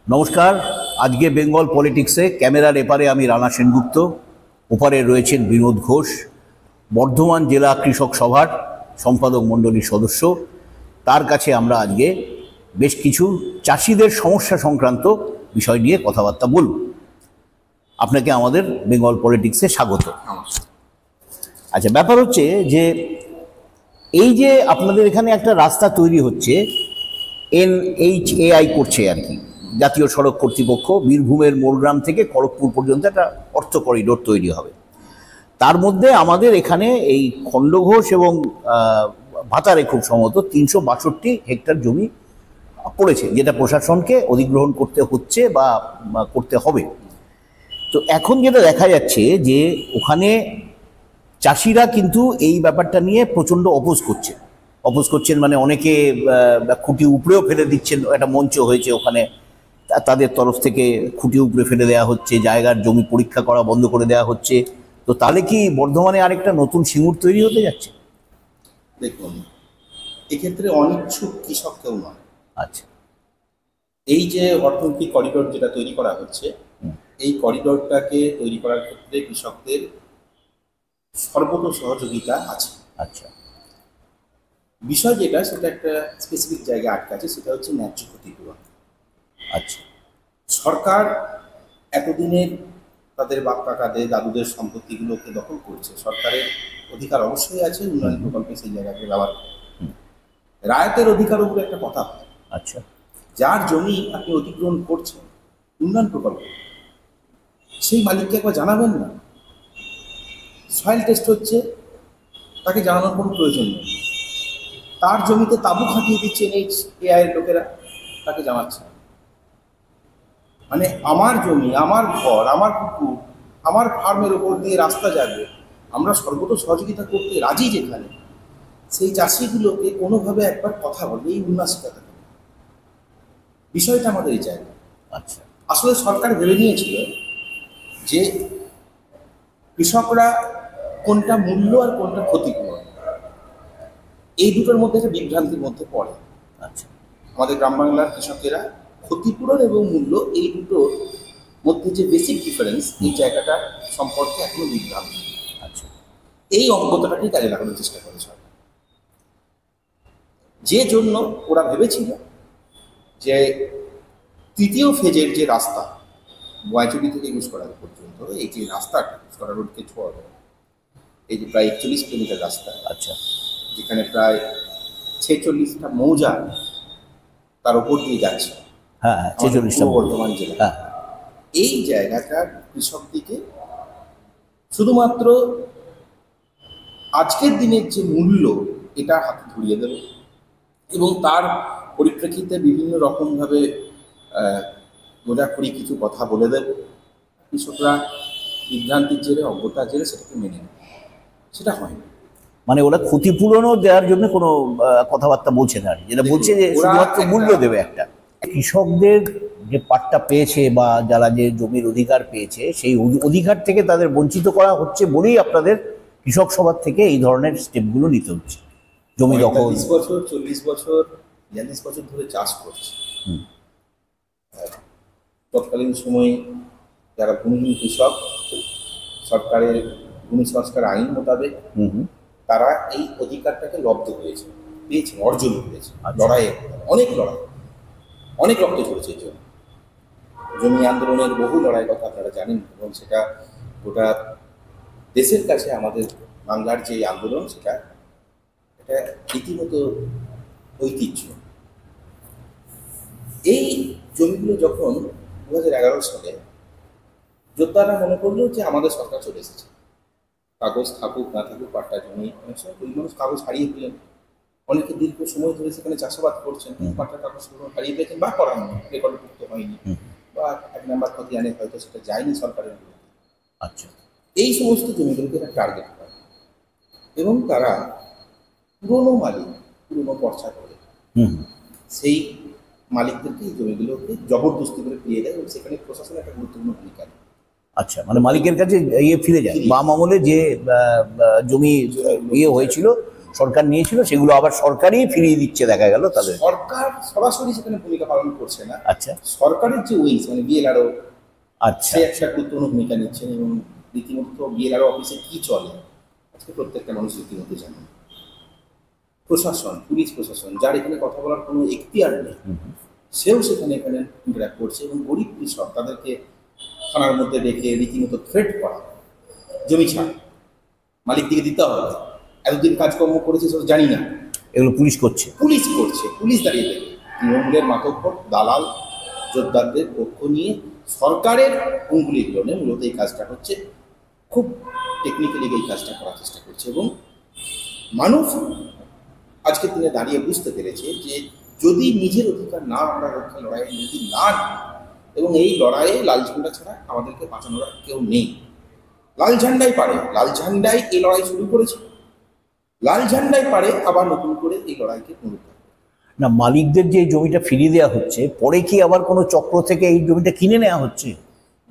নমস্কার। আজকে বেঙ্গল পলিটিক্সে ক্যামেরার এপারে আমি রানা সেনগুপ্ত, ওপারে রয়েছেন বিনোদ ঘোষ, বর্ধমান জেলা কৃষক সভার সম্পাদক মণ্ডলীর সদস্য। তার কাছে আমরা আজকে বেশ কিছু চাষিদের সমস্যা সংক্রান্ত বিষয় নিয়ে কথাবার্তা বলব। আপনাকে আমাদের বেঙ্গল পলিটিক্সে স্বাগত। আচ্ছা, ব্যাপার হচ্ছে যে এই যে আপনাদের এখানে একটা রাস্তা তৈরি হচ্ছে, NHAI করছে আর কি, জাতীয় সড়ক কর্তৃপক্ষ, বীরভূমের মোরগ্রাম থেকে খড়গপুর পর্যন্ত একটা অর্থ করিডোর তৈরি হবে। তার মধ্যে আমাদের এখানে এই খণ্ডঘোষ এবং ভাতারে খুব সম্ভবত 362 হেক্টর জমি পড়েছে, যেটা প্রশাসনকে অধিগ্রহণ করতে হচ্ছে বা করতে হবে। তো এখন যেটা দেখা যাচ্ছে যে ওখানে চাষিরা কিন্তু এই ব্যাপারটা নিয়ে প্রচণ্ড অপোজ করছেন, মানে অনেকে খুঁটি উপরেও ফেলে দিচ্ছেন। একটা মঞ্চ হয়েছে ওখানে, তাদের তরফ থেকে খুঁটি উপরে ফেলে দেওয়া হচ্ছে, জায়গার জমি পরীক্ষা করা বন্ধ করে দেওয়া হচ্ছে। তো তাহলে কি বর্ধমানে আরেকটা নতুন সিঙ্গুর তৈরি হতে যাচ্ছে? দেখুন, এক্ষেত্রে অনিচ্ছুক কৃষক কেউ নয়। আচ্ছা, এই যে অর্থনৈতিক করিডোর যেটা তৈরি করা হচ্ছে, এই করিডোরটাকে তৈরি করার ক্ষেত্রে কৃষকদের সর্বত সহযোগিতা আছে। আচ্ছা, বিষয় যেটা, সেটা একটা স্পেসিফিক জায়গায় আটকে আছে, সেটা হচ্ছে ন্যায্য ক্ষতিপূরণ। আচ্ছা, সরকার এতদিনের তাদের বাপ কাকাদের দাদুদের সম্পত্তিগুলোকে দখল করছে। সরকারের অধিকার অবশ্যই আছে উন্নয়ন প্রকল্পে সেই জায়গাকে ব্যবহার করে। রায়তের অধিকার উপরে একটা কথা হয়। আচ্ছা, যার জমি আপনি অধিগ্রহণ করছেন উন্নয়ন প্রকল্প, সেই মালিককে একবার জানাবেন না? সয়েল টেস্ট হচ্ছে, তাকে জানানোর কোনো প্রয়োজন নেই। তার জমিতে তাঁবু খাটিয়ে দিচ্ছে NHAI এর লোকেরা, তাকে জানাচ্ছে। মানে আমার জমি, আমার ঘর, আমার পুকুর, আমার ফার্মের ওপর দিয়ে রাস্তা যাবে, আমরা সর্বত সহযোগিতা করতে রাজি, যেখানে সেই চাষিগুলোকে কোনোভাবে একবার কথা বলবে এই উন্নাসিকতা থাকে। বিষয়টা আমাদের এই জায়গা। আচ্ছা, আসলে সরকার ভেবে নিয়েছিল যে কৃষকরা কোনটা মূল্য আর কোনটা ক্ষতিপূরণ, এই দুটোর মধ্যে একটা বিভ্রান্তির মধ্যে পড়ে। আচ্ছা, আমাদের গ্রাম বাংলার কৃষকেরা ক্ষতিপূরণ এবং মূল্য, এই দুটোর মধ্যে যে বেসিক ডিফারেন্স, এই জায়গাটা সম্পর্কে এখনো বিভ্রান্তি। আচ্ছা, এই অজ্ঞতাটাকেই কাজে লাগানোর চেষ্টা করে সরকার। যে জন্য ওরা ভেবেছিল যে তৃতীয় ফেজের যে রাস্তা বয়াচুরি থেকে গুসকরা পর্যন্ত, এই যে রাস্তাটা গুসকরা রোডকে ছোঁয়া, এই যে প্রায় 41 কিলোমিটার রাস্তা, আচ্ছা, যেখানে প্রায় 46টা মৌজা তার উপর দিয়ে যাচ্ছে, হ্যাঁ, 46টা বর্ধমান জেলা, হ্যাঁ, এই জায়গাটার কৃষকদিকে শুধুমাত্র আজকের দিনের যে মূল্য, এটা হাতে ধরিয়ে দেবে এবং তার পরিপ্রেক্ষিতে বিভিন্ন রকমভাবে গোজাখুরি কিছু কথা বলে দেবে। কৃষকরা বিভ্রান্তির জেরে, অজ্ঞতার জেরে সেটাকে মেনে নেবে। সেটা হয়নি। মানে ওরা ক্ষতিপূরণও দেওয়ার জন্য কোনো কথাবার্তা বলছে না, যেটা বলছে যে শুধুমাত্র মূল্য দেবে একটা। কৃষকদের যে পাট্টা পেয়েছে বা যারা যে জমির অধিকার পেয়েছে, সেই অধিকার থেকে তাদের বঞ্চিত করা হচ্ছে বলেই আপনাদের কৃষক সভার থেকে এই ধরনের স্টেপগুলো নিতে হচ্ছে। জমি দখল, 30 বছর, 40 বছর, 42 বছর ধরে চাষ করছে। তৎকালীন সময়ে যারা ভূমিহীন কৃষক, সরকারের ভূমি সংস্কার আইন মোতাবেক তারা এই অধিকারটাকে লব্ধ হয়েছে, পেয়েছে, অর্জন করেছে। লড়াইয়ে অনেক রক্ত ঝরেছে এই জন্য। জমি আন্দোলনের বহু লড়াই কথা আপনারা জানেন, এবং সেটা গোটা দেশের কাছে আমাদের বাংলার যে আন্দোলন, সেটা এটা রীতিমতো ঐতিহ্য। এই জমিগুলো যখন 2011 সালে যোদ্ধারা মনে করলো যে আমাদের সরকার চলে এসেছে, কাগজ থাকুক না থাকুক পাট্টা জমি, অনেক সময় ওই মানুষ কাগজ হারিয়ে ফেলেন, অনেকে দীর্ঘ সময় ধরে সেখানে চাষাবাদ করছেন, পাট্টা কাগজগুলো হারিয়ে পেয়েছেন বা করানো রেকর্ডভুক্ত হয়নি, বা 1 নাম্বার খতিয়ানে হয়তো সেটা যায়নি সরকারের বিরুদ্ধে। আচ্ছা, এই সমস্ত জমিগুলোকে একটা টার্গেট করে এবং তারা পুরনো মালিক, পুরনো পর্চা করে সেই মালিকদেরকে এই জমিগুলোকে জবরদস্তি করে ফিরিয়ে দেয়, এবং সেখানে প্রশাসনের একটা গুরুত্বপূর্ণ ভূমিকা নেয়। আচ্ছা, মানে মালিকের কাছে ফিরে যায়। বাম আমলে যে জমি হয়েছিল সরকার নিয়েছিল সেগুলো আবার সরকারই ফিরিয়ে দিচ্ছে দেখা গেল তাদের। সরকার সরাসরি সেখানে ভূমিকা পালন করছে না, আচ্ছা সরকারের যে উইংস মানে বিএলআরও আচ্ছা সে একটা গুরুত্বপূর্ণ ভূমিকা নিচ্ছেন এবং রীতিমতো বিএলআরও অফিসে কি চলে আজকে প্রত্যেকটা মানুষ রীতিমতো জানে। প্রশাসন, পুলিশ প্রশাসন, যার এখানে কথা বলার কোনো এখতিয়ার নেই, সেও সেখানে ইন্টারাক্ট করছে এবং গরিব কৃষক তাদেরকে থানার মধ্যে রেখে রীতিমতো থ্রেট করা, জমি ছাড় মালিক দিকে দিতে হবে, এতদিন কাজকর্ম করেছে সেটা জানি না, এগুলো পুলিশ করছে। পুলিশ করছে, পুলিশ দাঁড়িয়ে থাকে তৃণমূলের মাতব্বর দালাল জোরদারদের পক্ষ নিয়ে সরকারের অঙ্গুলিগুলো নিয়ে মূলত এই কাজটা হচ্ছে, খুব টেকনিক্যালি এই কাজটা করার চেষ্টা করছে। এবং মানুষ আজকের দিনে দাঁড়িয়ে বুঝতে পেরেছে যে যদি নিজের অধিকার না আমরা রক্ষা লড়াইয়ে যদি না নামি, এবং এই লড়াইয়ে লাল ঝান্ডা ছাড়া আমাদেরকে বাঁচানোর আর কেউ নেই। লাল ঝান্ডাই পারে, লাল ঝান্ডাই এই লড়াই শুরু করেছে, লাল ঝান্ডাই পারে আবার নতুন করে এই লড়াইকে পুনরুদ্ধার। না, মালিকদের যে জমিটা ফিরিয়ে দেওয়া হচ্ছে, পরে কি আবার কোনো চক্র থেকে এই জমিটা কিনে নেওয়া হচ্ছে?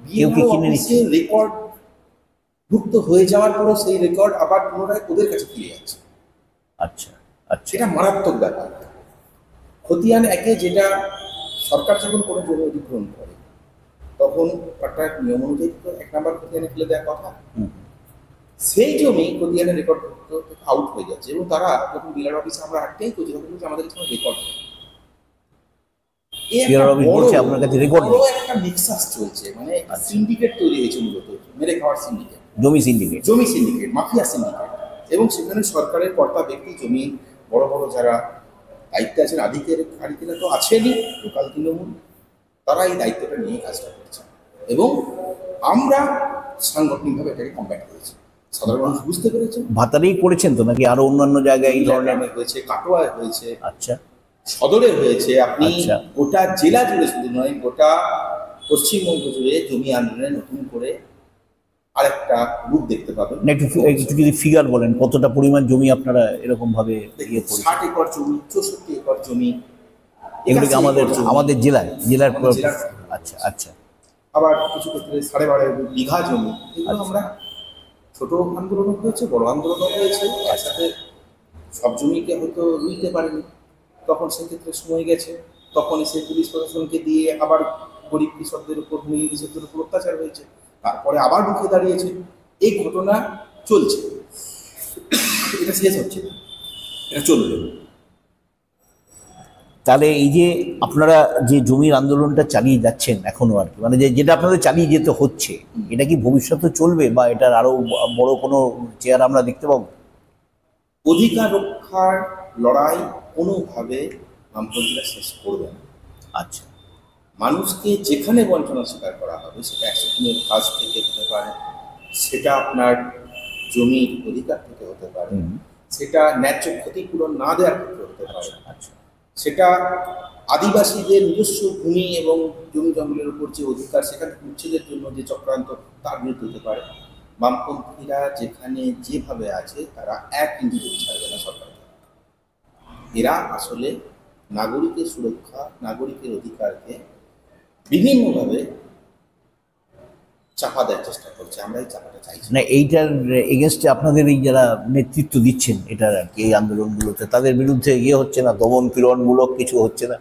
কেউ কি কিনে নিচ্ছে? রেকর্ড ভুক্ত হয়ে যাওয়ার পরও সেই রেকর্ড আবার পুনরায় ওদের কাছে ফিরে যাচ্ছে। আচ্ছা আচ্ছা, এটা মারাত্মক ব্যাপার। খতিয়ান একে যেটা সরকার যখন কোনো জমি অধিগ্রহণ করে তখন একটা নিয়ম অনুযায়ী তো 1 নম্বর খতিয়ানে ফেলে দেওয়ার কথা, সেই জমি খতিয়ানের রেকর্ড আউট হয়ে যাচ্ছে এবং তারা যখন বিএলআর অফিসে আমরা একটাই করছি তখন বলছে আমাদের কাছে রেকর্ড নেই। আপনার কাছে রেকর্ড নেই। একটা মিক্সাস চলছে, মানে সিন্ডিকেট তৈরি হয়েছে, মূলত মেরে খাওয়ার সিন্ডিকেট, জমি সিন্ডিকেট, জমি সিন্ডিকেট, মাফিয়া সিন্ডিকেট। এবং সেখানে সরকারের কর্তা ব্যক্তি, জমি বড় বড় যারা দায়িত্বে আছেন, আধিকারিকেরা তো আছেনই, লোকাল তৃণমূল, তারা এই দায়িত্বটা নিয়ে কাজটা করছে এবং আমরা সাংগঠনিকভাবে এটাকে কম্ব্যাট করেছি। সাধারণ মানুষ বুঝতে পেরেছে। ভাতারেই করেছেন তো নাকি আরো অন্যান্য জায়গায় এই ধরনের হয়েছে, কাটোয়ায় হয়েছে, আচ্ছা সদরে হয়েছে, আপনি আচ্ছা। গোটা জেলা জুড়ে শুধু নয় গোটা পশ্চিমবঙ্গ জুড়ে জমি আন্দোলনে নতুন করে আরেকটা রূপ দেখতে পাবেন। একটু যদি ফিগার বলেন, কতটা পরিমাণ জমি আপনারা এরকম ভাবে ইয়ে করেছেন? 60 একর জমি, 64 একর জমি, এগুলো কি আমাদের জেলার জেলার। আচ্ছা আচ্ছা, আবার কিছু ক্ষেত্রে 12.5 বিঘা জমি, এগুলো আমরা ছোট আন্দোলনও হয়েছে, বড় আন্দোলনও হয়েছে, তার সাথে সব জমিকে হয়তো রুইতে পারেনি, তখন সেক্ষেত্রে সময় গেছে, তখন এসে পুলিশ প্রশাসনকে দিয়ে আবার গরিব কৃষকদের উপর, ভূমি কৃষকদের উপর অত্যাচার হয়েছে, তারপরে আবার রুখে দাঁড়িয়েছে। এই ঘটনা চলছে, এটা শেষ হচ্ছে না, এটা চলবে। তাহলে এই যে আপনারা যে জমির আন্দোলনটা চালিয়ে যাচ্ছেন এখনো আর কি, মানে যেটা আপনাদের চালিয়ে যেতে হচ্ছে, এটা কি ভবিষ্যতে চলবে বা এটার আরো বড় কোনো চেয়ার আমরা দেখতে পাবো? অধিকার রক্ষার লড়াই কোনোভাবে বামপন্থীরা শেষ করবে না। আচ্ছা, মানুষকে যেখানে বঞ্চনা স্বীকার করা হবে, সেটা অ্যাক্সিডেন্টের কাজ থেকে হতে পারে, সেটা আপনার জমির অধিকার থেকে হতে পারে, সেটা ন্যায্য ক্ষতিপূরণ না দেওয়ার ক্ষেত্রে হতে পারে, আচ্ছা, সেটা আদিবাসীদের নিজস্ব ভূমি এবং জমি জঙ্গলের উপর যে অধিকার সেখান থেকে উচ্ছেদের জন্য যে চক্রান্ত, তার বিরুদ্ধে হতে পারে। বামপন্থীরা যেখানে যেভাবে আছে তারা 1 ইঞ্চি জমি ছাড়বে না সরকার। এরা আসলে নাগরিকের সুরক্ষা, নাগরিকের অধিকারকে বিভিন্নভাবে চাপা দেওয়ার চেষ্টা করছে। আমরা এই চাপাটা চাইছি না। এইটার এগেনস্টে আপনাদের এই যারা নেতৃত্ব দিচ্ছেন এটার আর কি, এই আন্দোলনগুলোতে, তাদের বিরুদ্ধে ইয়ে হচ্ছে না, দমন পীড়নমূলক কিছু হচ্ছে না?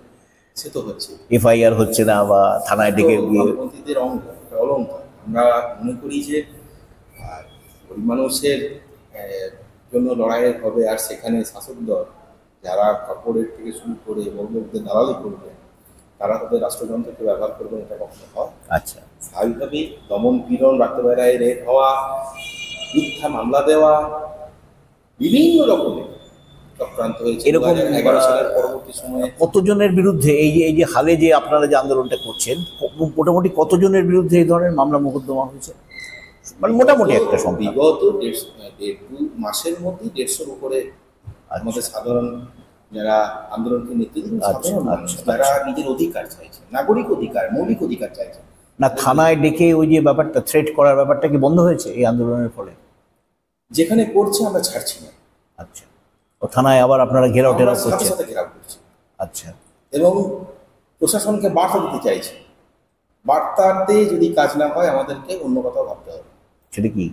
সে তো হচ্ছে, এফআইআর হচ্ছে না বা থানায় ডেকে গিয়ে? বামপন্থীদের অঙ্গ, অলঙ্কার। আমরা মনে করি যে গরিব মানুষের জন্য লড়াই হবে, আর সেখানে শাসক দল যারা কর্পোরেট থেকে শুরু করে বড়লোকদের দালালি করবে, তারা তাদের রাষ্ট্রযন্ত্রকে ব্যবহার করবে, এটা কখনো হয়? আচ্ছা, স্বাভাবিকভাবেই দমন পীড়ন, রাত্রেবেলায় রেড হওয়া, মিথ্যা মামলা দেওয়া, বিভিন্ন রকমের চক্রান্ত হয়েছে। এরকম 2011 সালের পরবর্তী সময়ে কতজনের বিরুদ্ধে এই যে হালে যে আপনারা যে আন্দোলনটা করছেন, মোটামুটি কতজনের বিরুদ্ধে এই ধরনের মামলা মোকদ্দমা হয়েছে? মানে মোটামুটি একটা সংখ্যা। বিগত 1.5-2 মাসের মধ্যে 150-র উপরে আমাদের সাধারণ যারা আন্দোলনকে নেতৃত্ব দিচ্ছেন, সাধারণ মানুষ যারা নিজের অধিকার চাইছে, নাগরিক অধিকার, মৌলিক অধিকার চাইছে। না, থানায় ডেকে ওই যে ব্যাপারটা, থ্রেট করার ব্যাপারটা কি বন্ধ হয়েছে এই আন্দোলনের ফলে? যেখানে করছে আমরা ছাড়ছি না। আচ্ছা, ও থানায় আবার আপনারা ঘেরাও টেরাও সাথে করছেন? সাথে ঘেরাও করছি আচ্ছা, এবং প্রশাসনকে বার্তা দিতে চাইছি, বার্তাতে যদি কাজ না হয় আমাদেরকে অন্য কথা ভাবতে হবে। সেটা কি?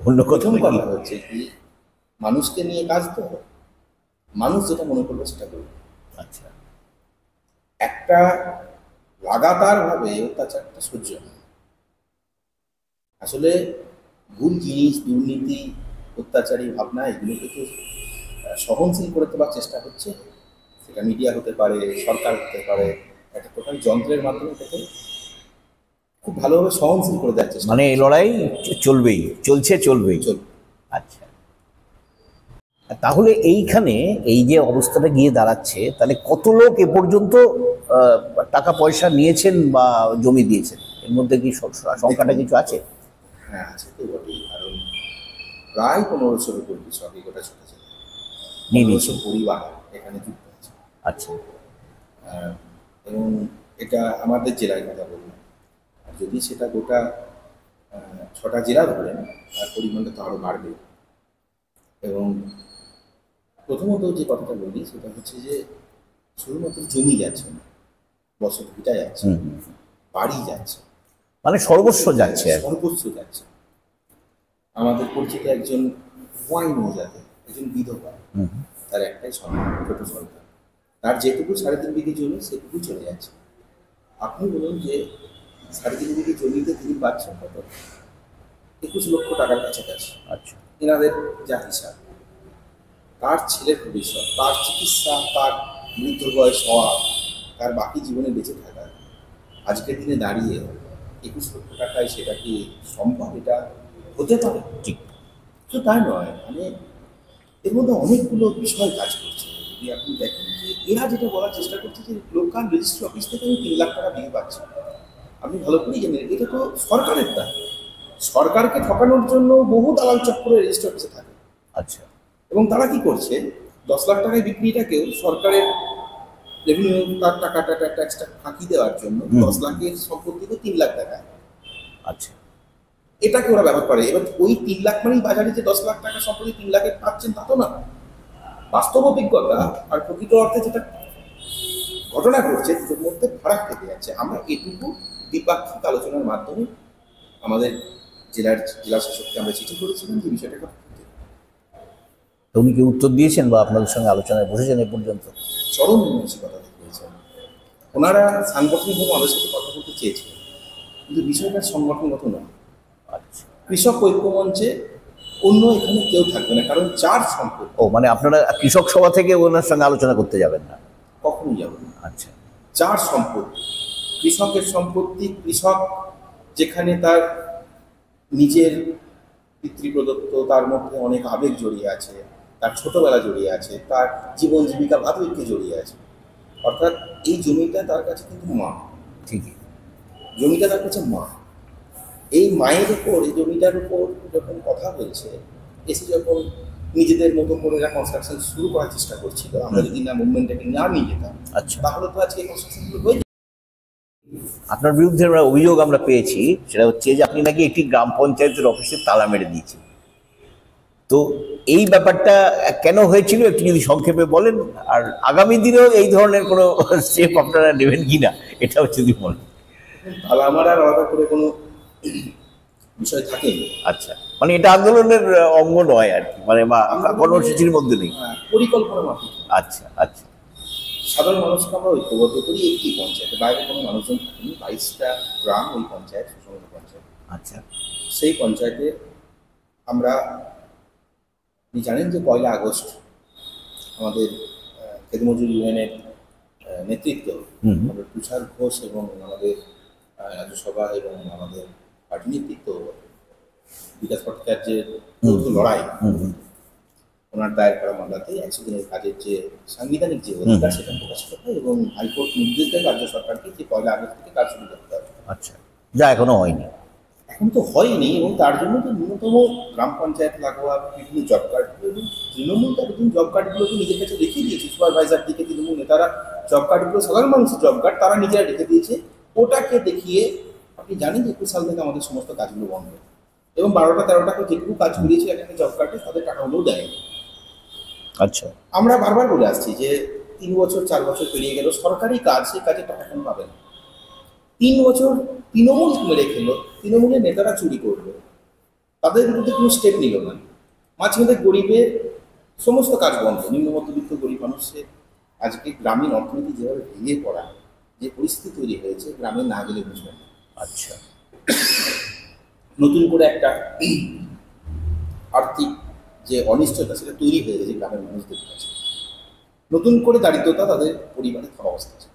অন্য কথা প্রথম কথা হচ্ছে কি, মানুষকে নিয়ে কাজ তো, মানুষ যেটা মনে করবে সেটা করবে। আচ্ছা, একটা লাগাতারভাবে অত্যাচারটা সহ্য হয়। আসলে ভুল জিনিস, দুর্নীতি, অত্যাচারী ভাবনা এগুলোকে তো সহনশীল করে তোলার চেষ্টা হচ্ছে। সেটা মিডিয়া হতে পারে, সরকার হতে পারে, একটা টোটাল যন্ত্রের মাধ্যমে এটাকে খুব ভালোভাবে সহনশীল করে দেওয়ার চেষ্টা মানে এই লড়াই চলবেই, চলবেই। চলবে। আচ্ছা, তাহলে এইখানে এই যে অবস্থাটা গিয়ে দাঁড়াচ্ছে, তাহলে কত লোক এ পর্যন্ত টাকা পয়সা নিয়েছেন বা জমি দিয়েছেন? এর মধ্যে কি সংখ্যাটা কিছু আছে? হ্যাঁ, আছে তো বটেই। কারণ প্রায় 1500-এর উপর কৃষক এই গোটা ছোট ছিল, নিয়ে 1500 নিয়েছেন। পরিবার এখানে যুক্ত আছে। আচ্ছা, এবং এটা আমাদের জেলার কথা বললাম। আর যদি সেটা গোটা 6টা জেলা ধরেন, তার পরিমাণটা তো আরও বাড়বে। এবং প্রথমত যে কথাটা বলি সেটা হচ্ছে যে শুধুমাত্র জমি যাচ্ছে না, বছর ভিটা যাচ্ছে, বাড়ি যাচ্ছে, মানে সর্বস্ব যাচ্ছে আর কি। সর্বস্ব যাচ্ছে। আমাদের পরিচিত একজন ওয়াইন মজাতে একজন বিধবা, তার একটাই সন্তান, ছোট সন্তান, তার যেটুকু 3.5 বিঘে জমি সেটুকু চলে যাচ্ছে। আপনি বলুন যে 3.5 বিঘে জমিতে তিনি পাচ্ছেন কত? 21 লক্ষ টাকার কাছাকাছি। আচ্ছা, এনাদের যা হিসাব, তার ছেলের ভবিষ্যৎ, তার চিকিৎসা, তার মৃত্যু বয়স হওয়া, তার বাকি জীবনে বেঁচে থাকা, আজকের দিনে দাঁড়িয়ে 21 লক্ষ টাকায় সেটা কি সম্ভব? এটা হতে পারে? ঠিক। তো তাই নয়, মানে এর মধ্যে অনেকগুলো বিষয় কাজ করছে। যদি আপনি দেখেন যে এরা যেটা বলার চেষ্টা করছে যে লোকাল রেজিস্ট্রি অফিস থেকে আমি 3 লাখ টাকা বিল পাচ্ছি, আপনি ভালো করেই জানেন এটা তো সরকারের দায়। সরকারকে ঠকানোর জন্য বহু দালাল চক্র রেজিস্ট্রি অফিসে থাকে। আচ্ছা, এবং তারা কি করছে, 10 লাখ টাকায় বিক্রিটাকেও সরকারের রেভিনিউ তার টাকাটা ট্যাক্সটা ফাঁকি দেওয়ার জন্য 10 লাখের সম্পত্তিতে 3 লাখ টাকা, আচ্ছা, এটাকে ওরা ব্যবহার করে। এবার ওই 3 লাখ মানেই বাজারে যে 10 লাখ টাকা সম্পত্তি 3 লাখে পাচ্ছেন তা তো না। বাস্তব অভিজ্ঞতা আর প্রকৃত অর্থে যেটা ঘটনা ঘটছে দুটোর মধ্যে ফারাক থেকে যাচ্ছে। আমরা এটুকু দ্বিপাক্ষিক আলোচনার মাধ্যমে আমাদের জেলা শাসককে আমরা চিঠি করেছিলাম যে বিষয়টা তো উনি কি উত্তর দিয়েছেন বা আপনাদের সঙ্গে আলোচনায় বসেছেন এ পর্যন্ত? চরম মানসিকতা দেখিয়েছেন। ওনারা সাংগঠনিকভাবে আমাদের সাথে কথা বলতে চেয়েছিলেন, কিন্তু বিষয়টা সংগঠনগত নয়। আচ্ছা, কৃষক ঐক্য মঞ্চে অন্য এখানে কেউ থাকবে না, কারণ যার সম্পত্তি। ও মানে আপনারা কৃষক সভা থেকে ওনার সঙ্গে আলোচনা করতে যাবেন না? কখনই যাবে না। আচ্ছা, যার সম্পত্তি, কৃষকের সম্পত্তি, কৃষক যেখানে তার নিজের পিতৃপ্রদত্ত, তার মধ্যে অনেক আবেগ জড়িয়ে আছে, তার ছোটবেলা জড়িয়ে আছে, তার জীবন জীবিকা ভাতৃত্বে জড়িয়ে আছে। অর্থাৎ এই জমিটা তার কাছে কিন্তু মা, ঠিকই। জমিটা তার কাছে মা। এই মায়ের উপর, এই জমিটার উপর যখন কথা বলছে, এসে যখন নিজেদের মতো করে এরা কনস্ট্রাকশন শুরু করার চেষ্টা করছিল, আমরা যদি না মুভমেন্টটাকে না নিয়ে যেতাম, আচ্ছা, তাহলে তো আজকে এই কনস্ট্রাকশনগুলো হয়ে যেত। আপনার বিরুদ্ধে আমরা অভিযোগ আমরা পেয়েছি, সেটা হচ্ছে যে আপনি নাকি একটি গ্রাম পঞ্চায়েতের অফিসে তালা মেরে দিয়েছেন। তো এই ব্যাপারটা কেন হয়েছিল একটু যদি সংক্ষেপে বলেন, আর আগামী দিনেও এই ধরনের কোনো স্টেপ আপনারা নেবেন কিনা এটাও যদি বলেন। তাহলে আমার আর আলাদা করে কোনো বিষয় থাকেনি। আচ্ছা, মানে এটা আন্দোলনের অঙ্গ নয় আর কি, মানে বা কর্মসূচির মধ্যে নেই। পরিকল্পনা মাফিক। আচ্ছা, আচ্ছা, সাধারণ মানুষকে আমরা ঐক্যবদ্ধ করি একটি পঞ্চায়েতে, বাইরে কোনো মানুষজন থাকেনি। 22টা গ্রাম ওই পঞ্চায়েত, সুসংহত পঞ্চায়েত। আচ্ছা, সেই পঞ্চায়েতে আমরা, আপনি জানেন যে 1 আগস্ট আমাদের খেতমজুর ইউনিয়নের নেতৃত্ব আমাদের তুষার ঘোষ এবং আমাদের রাজ্যসভা এবং আমাদের পার্টি নেতৃত্ব বিকাশ ভট্টাচার্যের যৌথ লড়াই, ওনার দায়ের করা মামলাতে 100 দিনের কাজের যে সাংবিধানিক যে অধিকার সেটা প্রকাশিত হয় এবং হাইকোর্ট নির্দেশ দেয় রাজ্য সরকারকে যে 1 আগস্ট থেকে কাজ শুরু করতে হবে। আচ্ছা, যা এখনো হয়নি। এখন তো হয়নি, এবং তার জন্য তো ন্যূনতম গ্রাম পঞ্চায়েত লাগোয়া বিভিন্ন জব কার্ডগুলো, এবং তৃণমূল তার বিভিন্ন জব কার্ডগুলোকে নিজের কাছে রেখে দিয়েছে। সুপারভাইজার দিকে তৃণমূল নেতারা জব কার্ডগুলো, সাধারণ মানুষের জব কার্ড তারা নিজেরা রেখে দিয়েছে। ওটাকে দেখিয়ে আপনি জানেন যে 21 সাল থেকে আমাদের সমস্ত কাজগুলো বন্ধ, এবং 12টা 13টাকে যেটুকু কাজ করিয়েছিল একটা জব কার্ডে তাদের টাকাগুলোও দেয়নি। আচ্ছা, আমরা বারবার বলে আসছি যে 3 বছর 4 বছর পেরিয়ে গেল, সরকারি কাজ, সেই কাজে টাকা কেন পাবেন? 3 বছর তৃণমূল মেরে খেলো, তৃণমূলের নেতারা চুরি করলো, তাদের বিরুদ্ধে কোনো স্টেপ নিল না। মাঝখানে গরিবের সমস্ত কাজ বন্ধ, নিম্ন মধ্যবিত্ত গরিব মানুষের আজকে গ্রামীণ অর্থনীতি যেভাবে ভেঙে পড়া, যে পরিস্থিতি তৈরি হয়েছে, গ্রামে না গেলে বুঝবেন না। আচ্ছা। নতুন করে একটা আর্থিক যে অনিশ্চয়তা সেটা তৈরি হয়ে গেছে গ্রামের মানুষদের কাছে, নতুন করে দারিদ্রতা তাদের পরিবারে থাকা অবস্থা আছে।